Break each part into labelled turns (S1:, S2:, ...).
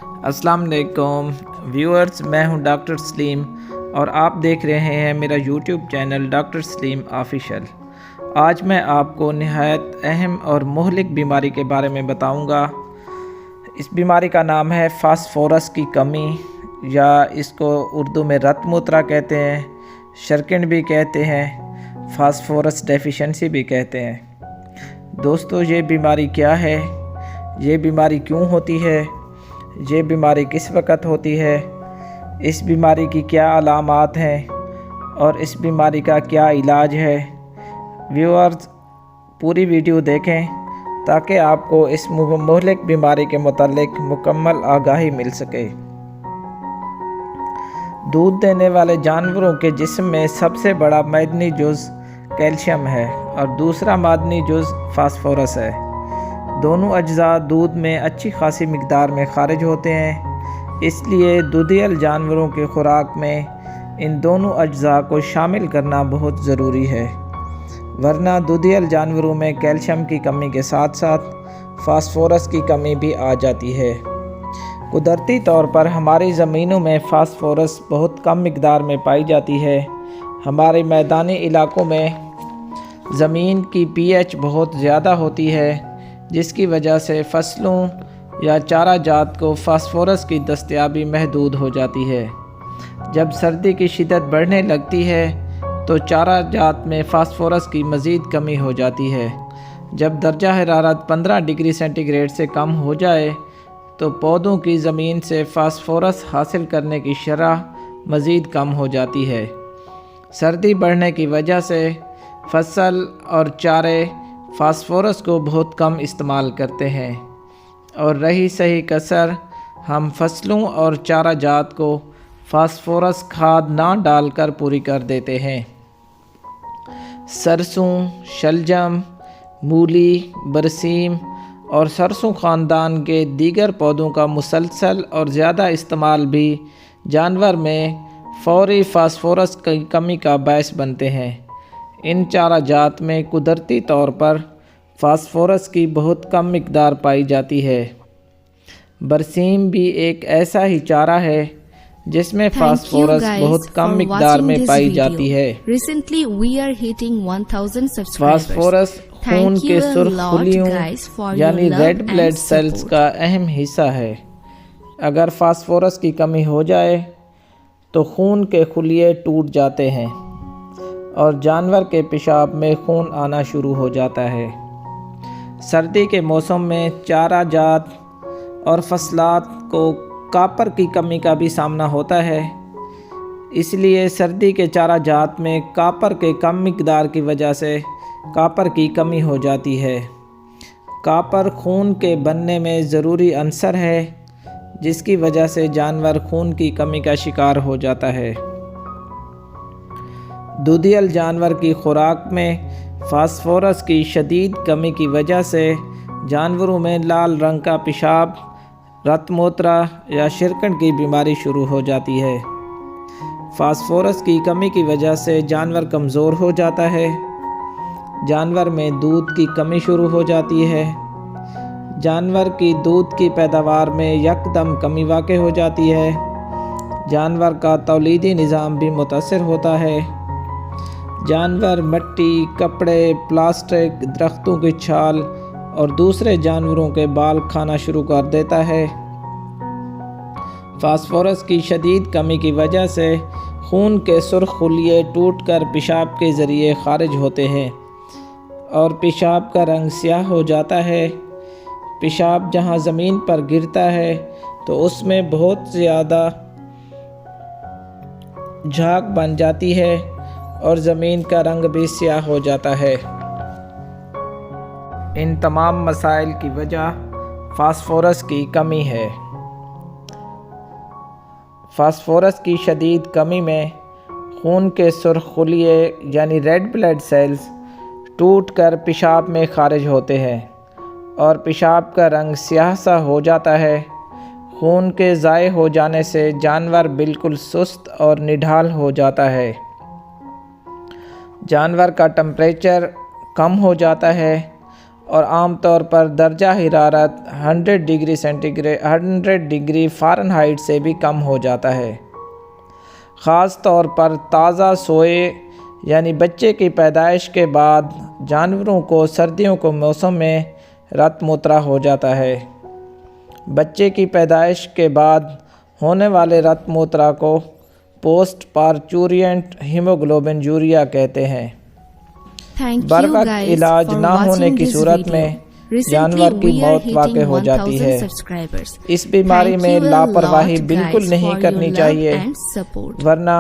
S1: السلام علیکم ویورز، میں ہوں ڈاکٹر سلیم اور آپ دیکھ رہے ہیں میرا یوٹیوب چینل ڈاکٹر سلیم آفیشل۔ آج میں آپ کو نہایت اہم اور مہلک بیماری کے بارے میں بتاؤں گا۔ اس بیماری کا نام ہے فاسفورس کی کمی، یا اس کو اردو میں رت موترا کہتے ہیں، شرکن بھی کہتے ہیں، فاسفورس ڈیفیشنسی بھی کہتے ہیں۔ دوستو، یہ بیماری کیا ہے؟ یہ بیماری کیوں ہوتی ہے؟ یہ بیماری کس وقت ہوتی ہے؟ اس بیماری کی کیا علامات ہیں اور اس بیماری کا کیا علاج ہے؟ ویورز، پوری ویڈیو دیکھیں تاکہ آپ کو اس مہلک بیماری کے متعلق مکمل آگاہی مل سکے۔ دودھ دینے والے جانوروں کے جسم میں سب سے بڑا معدنی جز کیلشیم ہے اور دوسرا معدنی جز فاسفورس ہے۔ دونوں اجزاء دودھ میں اچھی خاصی مقدار میں خارج ہوتے ہیں، اس لیے دودھیل جانوروں کی خوراک میں ان دونوں اجزاء کو شامل کرنا بہت ضروری ہے، ورنہ دودھیل جانوروں میں کیلشیم کی کمی کے ساتھ ساتھ فاسفورس کی کمی بھی آ جاتی ہے۔ قدرتی طور پر ہماری زمینوں میں فاسفورس بہت کم مقدار میں پائی جاتی ہے۔ ہمارے میدانی علاقوں میں زمین کی پی ایچ بہت زیادہ ہوتی ہے، جس کی وجہ سے فصلوں یا چارہ جات کو فاسفورس کی دستیابی محدود ہو جاتی ہے۔ جب سردی کی شدت بڑھنے لگتی ہے تو چارہ جات میں فاسفورس کی مزید کمی ہو جاتی ہے۔ جب درجہ حرارت 15 ڈگری سینٹی گریڈ سے کم ہو جائے تو پودوں کی زمین سے فاسفورس حاصل کرنے کی شرح مزید کم ہو جاتی ہے۔ سردی بڑھنے کی وجہ سے فصل اور چارے فاسفورس کو بہت کم استعمال کرتے ہیں، اور رہی صحیح کسر ہم فصلوں اور چارہ جات کو فاسفورس کھاد نہ ڈال کر پوری کر دیتے ہیں۔ سرسوں، شلجم، مولی، برسیم اور سرسوں خاندان کے دیگر پودوں کا مسلسل اور زیادہ استعمال بھی جانور میں فوری فاسفورس کی کمی کا باعث بنتے ہیں۔ ان چارہ جات میں قدرتی طور پر فاسفورس کی بہت کم مقدار پائی جاتی ہے۔ برسیم بھی ایک ایسا ہی چارہ ہے جس میں فاسفورس بہت کم مقدار میں پائی جاتی ہے۔ فاسفورس خون کے سرخ خلیوں یعنی ریڈ بلڈ سیلز کا اہم حصہ ہے۔ اگر فاسفورس کی کمی ہو جائے تو خون کے خلیے ٹوٹ جاتے ہیں اور جانور کے پیشاب میں خون آنا شروع ہو جاتا ہے۔ سردی کے موسم میں چارہ جات اور فصلات کو کاپر کی کمی کا بھی سامنا ہوتا ہے، اس لیے سردی کے چارہ جات میں کاپر کے کم مقدار کی وجہ سے کاپر کی کمی ہو جاتی ہے۔ کاپر خون کے بننے میں ضروری عنصر ہے، جس کی وجہ سے جانور خون کی کمی کا شکار ہو جاتا ہے۔ دودھیل جانور کی خوراک میں فاسفورس کی شدید کمی کی وجہ سے جانوروں میں لال رنگ کا پیشاب، رت موترا یا شرکن کی بیماری شروع ہو جاتی ہے۔ فاسفورس کی کمی کی وجہ سے جانور کمزور ہو جاتا ہے، جانور میں دودھ کی کمی شروع ہو جاتی ہے، جانور کی دودھ کی پیداوار میں یکدم کمی واقع ہو جاتی ہے، جانور کا تولیدی نظام بھی متاثر ہوتا ہے، جانور مٹی، کپڑے، پلاسٹک، درختوں کی چھال اور دوسرے جانوروں کے بال کھانا شروع کر دیتا ہے۔ فاسفورس کی شدید کمی کی وجہ سے خون کے سرخ خلیے ٹوٹ کر پیشاب کے ذریعے خارج ہوتے ہیں اور پیشاب کا رنگ سیاہ ہو جاتا ہے۔ پیشاب جہاں زمین پر گرتا ہے تو اس میں بہت زیادہ جھاگ بن جاتی ہے اور زمین کا رنگ بھی سیاہ ہو جاتا ہے۔ ان تمام مسائل کی وجہ فاسفورس کی کمی ہے۔ فاسفورس کی شدید کمی میں خون کے سرخ خلیے یعنی ریڈ بلڈ سیلز ٹوٹ کر پیشاب میں خارج ہوتے ہیں اور پیشاب کا رنگ سیاہ سا ہو جاتا ہے۔ خون کے ضائع ہو جانے سے جانور بالکل سست اور نڈھال ہو جاتا ہے۔ جانور کا ٹمپریچر کم ہو جاتا ہے اور عام طور پر درجہ حرارت 100 ڈگری فارنہائٹ سے بھی کم ہو جاتا ہے۔ خاص طور پر تازہ سوئے یعنی بچے کی پیدائش کے بعد جانوروں کو سردیوں کے موسم میں رت موترا ہو جاتا ہے۔ بچے کی پیدائش کے بعد ہونے والے رت موترا کو پوسٹ پارچورینٹ ہیموگلوبن یوریا کہتے ہیں۔ بروقت علاج نہ ہونے کی صورت میں جانور کی موت واقع ہو جاتی ہے۔ اس بیماری میں لاپرواہی بالکل نہیں کرنی چاہیے ورنہ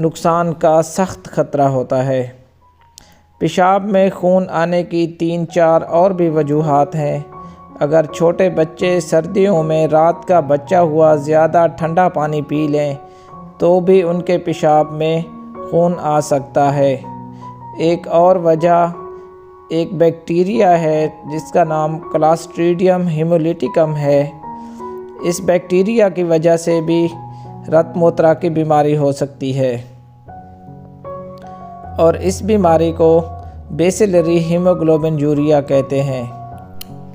S1: نقصان کا سخت خطرہ ہوتا ہے۔ پیشاب میں خون آنے کی 3-4 اور بھی وجوہات ہیں۔ اگر چھوٹے بچے سردیوں میں رات کا بچا ہوا زیادہ ٹھنڈا پانی پی لیں تو بھی ان کے پیشاب میں خون آ سکتا ہے۔ ایک اور وجہ ایک بیکٹیریا ہے جس کا نام کلاسٹریڈیم ہیمولیٹیکم ہے۔ اس بیکٹیریا کی وجہ سے بھی رت موترا کی بیماری ہو سکتی ہے اور اس بیماری کو بیسیلری ہیموگلوبن یوریا کہتے ہیں۔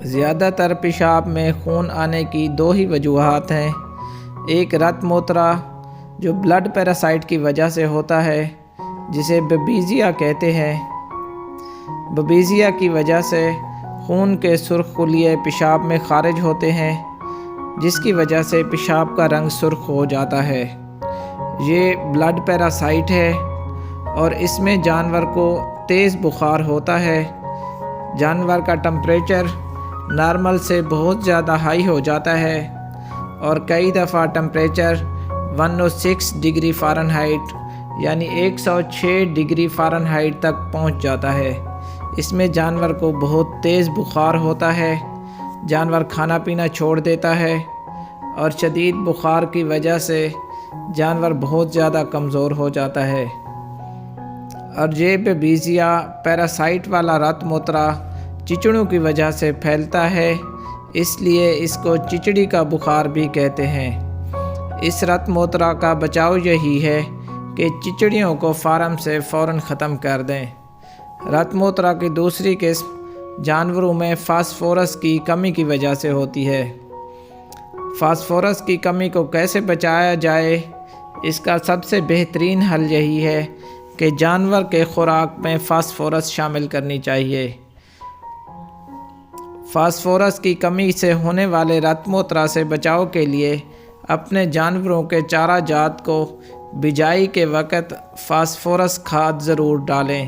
S1: زیادہ تر پیشاب میں خون آنے کی 2 ہی وجوہات ہیں۔ ایک رت موترا جو بلڈ پیراسائٹ کی وجہ سے ہوتا ہے جسے ببیزیا کہتے ہیں۔ ببیزیا کی وجہ سے خون کے سرخ خلیے پیشاب میں خارج ہوتے ہیں جس کی وجہ سے پیشاب کا رنگ سرخ ہو جاتا ہے۔ یہ بلڈ پیراسائٹ ہے اور اس میں جانور کو تیز بخار ہوتا ہے۔ جانور کا ٹمپریچر نارمل سے بہت زیادہ ہائی ہو جاتا ہے اور کئی دفعہ ٹمپریچر 106 ڈگری فارنہائٹ یعنی 106 ڈگری فارنہائٹ تک پہنچ جاتا ہے۔ اس میں جانور کو بہت تیز بخار ہوتا ہے، جانور کھانا پینا چھوڑ دیتا ہے اور شدید بخار کی وجہ سے جانور بہت زیادہ کمزور ہو جاتا ہے۔ اور یہ ببیزیا پیراسائٹ والا رت موترا چچڑوں کی وجہ سے پھیلتا ہے، اس لیے اس کو چچڑی کا بخار بھی کہتے ہیں۔ اس رت موترا کا بچاؤ یہی ہے کہ چچڑیوں کو فارم سے فوراً ختم کر دیں۔ رت موترا کی دوسری قسم جانوروں میں فاسفورس کی کمی کی وجہ سے ہوتی ہے۔ فاسفورس کی کمی کو کیسے بچایا جائے؟ اس کا سب سے بہترین حل یہی ہے کہ جانور کے خوراک میں فاسفورس شامل کرنی چاہیے۔ فاسفورس کی کمی سے ہونے والے رت موترا سے بچاؤ کے لیے اپنے جانوروں کے چارہ جات کو بجائی کے وقت فاسفورس کھاد ضرور ڈالیں۔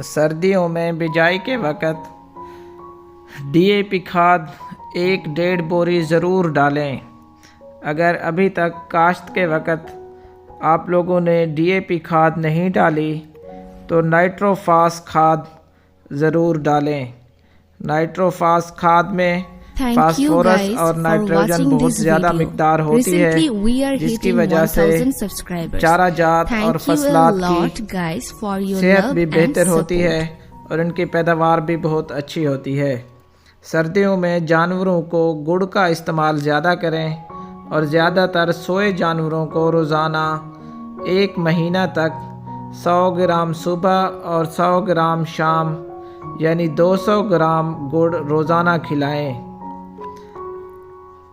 S1: سردیوں میں بجائی کے وقت DAP کھاد 1-1.5 بوری ضرور ڈالیں۔ اگر ابھی تک کاشت کے وقت آپ لوگوں نے DAP کھاد نہیں ڈالی تو نائٹروفاس کھاد ضرور ڈالیں۔ نائٹروفاس کھاد میں فاسفورس اور نائٹروجن بہت زیادہ مقدار ہوتی ہے جس کی وجہ سے چارہ جات اور فصلات کی صحت بھی بہتر ہوتی ہے اور ان کی پیداوار بھی بہت اچھی ہوتی ہے۔ سردیوں میں جانوروں کو گڑ کا استعمال زیادہ کریں اور زیادہ تر سوئے جانوروں کو روزانہ 1 مہینہ تک 100 گرام صبح اور 100 گرام شام یعنی 200 گرام گڑ روزانہ کھلائیں۔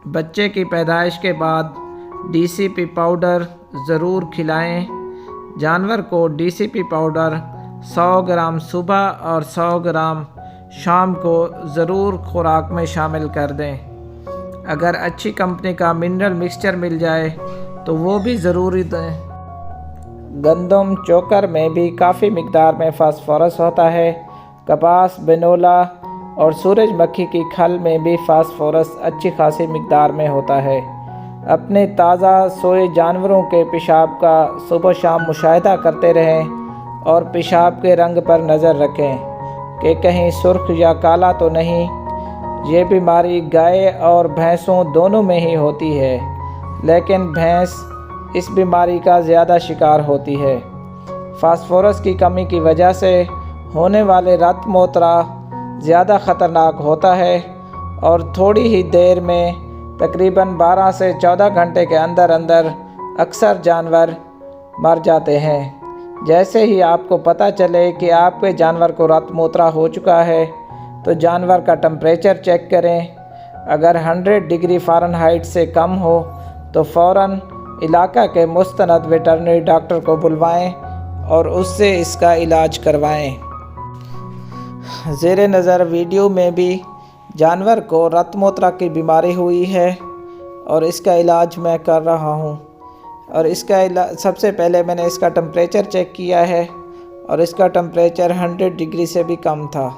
S1: بچے کی پیدائش کے بعد DCP پاؤڈر ضرور کھلائیں۔ جانور کو DCP پاؤڈر 100 گرام صبح اور 100 گرام شام کو ضرور خوراک میں شامل کر دیں۔ اگر اچھی کمپنی کا منرل مکسچر مل جائے تو وہ بھی ضروری دیں۔ گندم چوکر میں بھی کافی مقدار میں فاسفورس ہوتا ہے۔ کپاس، بینولا اور سورج مکھی کی کھل میں بھی فاسفورس اچھی خاصی مقدار میں ہوتا ہے۔ اپنے تازہ سوئے جانوروں کے پیشاب کا صبح و شام مشاہدہ کرتے رہیں اور پیشاب کے رنگ پر نظر رکھیں کہ کہیں سرخ یا کالا تو نہیں۔ یہ بیماری گائے اور بھینسوں دونوں میں ہی ہوتی ہے، لیکن بھینس اس بیماری کا زیادہ شکار ہوتی ہے۔ فاسفورس کی کمی کی وجہ سے ہونے والے رت موترا زیادہ خطرناک ہوتا ہے اور تھوڑی ہی دیر میں تقریباً 12 سے 14 گھنٹے کے اندر اکثر جانور مر جاتے ہیں۔ جیسے ہی آپ کو پتہ چلے کہ آپ کے جانور کو رت موترا ہو چکا ہے تو جانور کا ٹمپریچر چیک کریں۔ اگر 100 ڈگری فارنہائٹ سے کم ہو تو فوراً علاقہ کے مستند ویٹرنری ڈاکٹر کو بلوائیں اور اس سے اس کا علاج کروائیں۔ زیر نظر ویڈیو میں بھی جانور کو رت موترا کی بیماری ہوئی ہے اور اس کا علاج میں کر رہا ہوں، اور اس کا سب سے پہلے میں نے اس کا ٹمپریچر چیک کیا ہے اور اس کا ٹمپریچر 100 ڈگری سے بھی کم تھا۔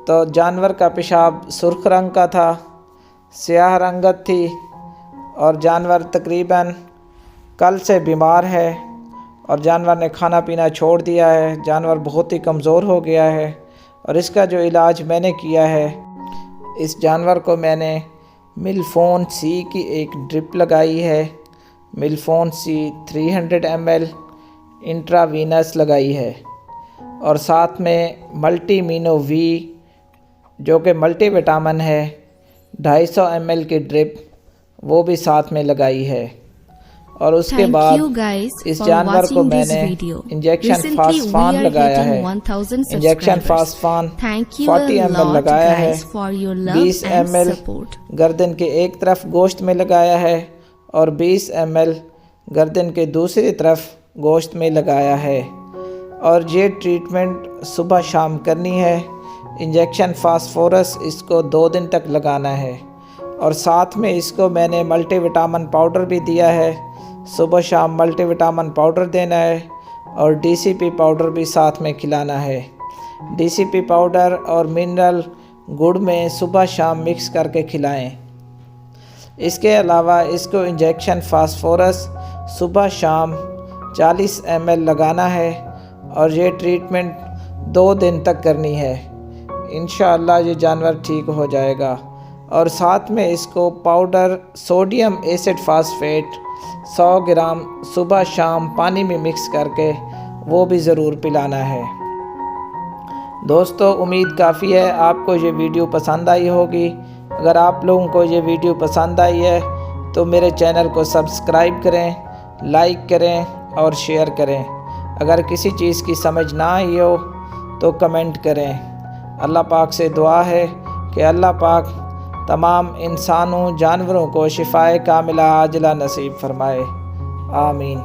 S1: تو جانور کا پیشاب سرخ رنگ کا تھا، سیاہ رنگت تھی، اور جانور تقریباً کل سے بیمار ہے اور جانور نے کھانا پینا چھوڑ دیا ہے، جانور بہت ہی کمزور ہو گیا ہے۔ اور اس کا جو علاج میں نے کیا ہے، اس جانور کو میں نے ملفون سی کی ایک ڈرپ لگائی ہے، ملفون سی 300 ml انٹراوینس لگائی ہے، اور ساتھ میں ملٹی مینو وی جو کہ ملٹی وٹامن ہے 250 ml کی ڈرپ وہ بھی ساتھ میں لگائی ہے۔ اور اس کے بعد اس جانور کو میں نے انجیکشن فاسفان لگایا ہے، انجیکشن فاسفان 40 ml لگایا ہے، 20 ml گردن کے ایک طرف گوشت میں لگایا ہے اور 20 ml گردن کے دوسری طرف گوشت میں لگایا ہے، اور یہ ٹریٹمنٹ صبح شام کرنی ہے۔ انجیکشن فاسفورس اس کو 2 دن تک لگانا ہے، اور ساتھ میں اس کو میں نے ملٹی وٹامن پاؤڈر بھی دیا ہے، صبح شام ملٹی وٹامن پاؤڈر دینا ہے، اور ڈی سی پی پاؤڈر بھی ساتھ میں کھلانا ہے۔ ڈی سی پی پاؤڈر اور منرل گڑ میں صبح شام مکس کر کے کھلائیں۔ اس کے علاوہ اس کو انجیکشن فاسفورس صبح شام 40 ml لگانا ہے، اور یہ ٹریٹمنٹ 2 دن تک کرنی ہے۔ انشاءاللہ یہ جانور ٹھیک ہو جائے گا۔ اور ساتھ میں اس کو powder sodium acid phosphate 100 gram صبح شام پانی میں مکس کر کے وہ بھی ضرور پلانا ہے۔ دوستو امید کافی ہے آپ کو یہ ویڈیو پسند آئی ہوگی۔ اگر آپ لوگوں کو یہ ویڈیو پسند آئی ہے تو میرے چینل کو سبسکرائب کریں، لائک کریں اور شیئر کریں۔ اگر کسی چیز کی سمجھ نہ آئی ہو تو کمنٹ کریں۔ اللہ پاک سے دعا ہے کہ اللہ پاک تمام انسانوں جانوروں کو شفائے کاملہ عاجلہ نصیب فرمائے، آمین۔